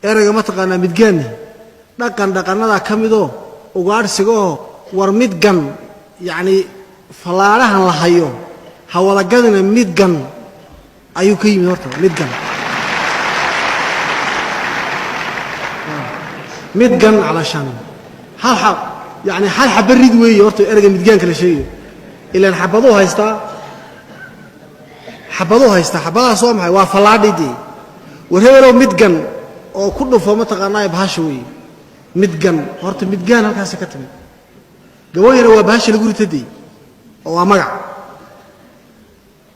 erayga ma taqaanaa midgaan dhaqannada ka mid oo ugaarsiga oo war midgan yani falaarahan la hayo hawada gadina midgan ayuu ka yimid horta midgan علشان hal يعني hal xabarid weey horta erayga midgaan kala sheeyo ilaa xabado haysta xabadaha soo maxay waa falaadhidi wareero midgan oo ku dhufo ma taqaanaa bahasha weey midgan horta midgaan halkaas ka timid gawaayna waa bahasha lagu ritay oo waa magac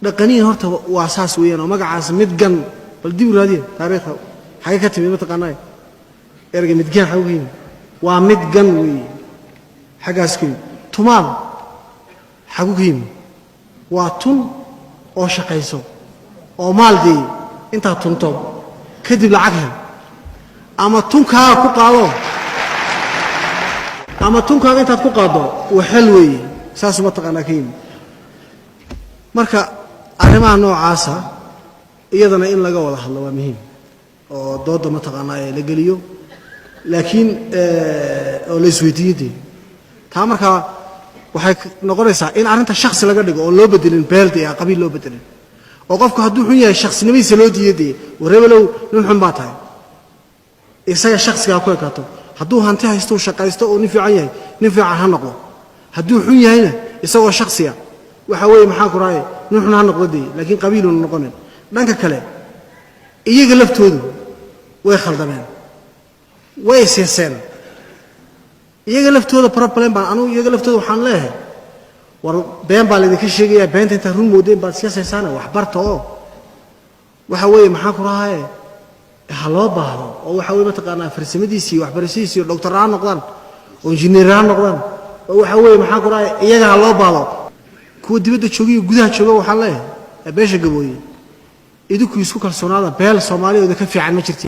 dhaqaniin horta waa asaas weeyaan oo magacaas midgan bal dib u raadiyo taariikhda xagee ka timid ma taqaanaa erayga midgaan xawgiin waa midgan weey xagaaskii tumaan xawgiin waa tun oo shaqayso oo maaldi inta tunto kadib lacag hel ama tunka ku qaado ama tunka inta ku qaado waxal weey saas ma taqaanaa keen marka arrimaha noocaasa iyadana in laga wada hadlo waa muhiim oo dooda ma taqaanaa la galiyo laakiin oo la isweydiiyay taa marka waxay noqonaysaa in arinta shakhsi laga dhigo oo loo bedelin beelda iyo qabiil loo bedelin oo qofku hadduu xun yahay shakhsinimadiisa loo diiday wareebalow nin xun baa tahay isaga shakhsiga ku ekaato hadduu hanti haysto shaqaysto oo nin fiican yahay nin fiican ha noqdo hadduu xun yahayna isagoo shakhsiya waxa weeye maxaa ku raayay nin xun ha noqdo laakiin qabiil uu noqonin dhanka kale iyaga laftoodu way khaldameen way seeseen iyaga laftooda problem baan anu iyaga laftooda waxaan leeyahay war been baa leedin ka sheegaya beenta inta run moodeen baad iska seesana wax barto oo waxa weeye maxaa ku raayay haloo baahdo oo waxa weeye mataqaanaa farsamadiisii waxbarashadiisii doctor aan noqdaan oo engineer aan noqdaan oo waxa weeye maxaa ku raayay iyaga haloo baahdo kuwa dibadda joogiyo gudaha jooga waxaan leeyahay beesha gabooyay idinku isku kalsoonaada beel Soomaaliyeed ka fiican ma jirto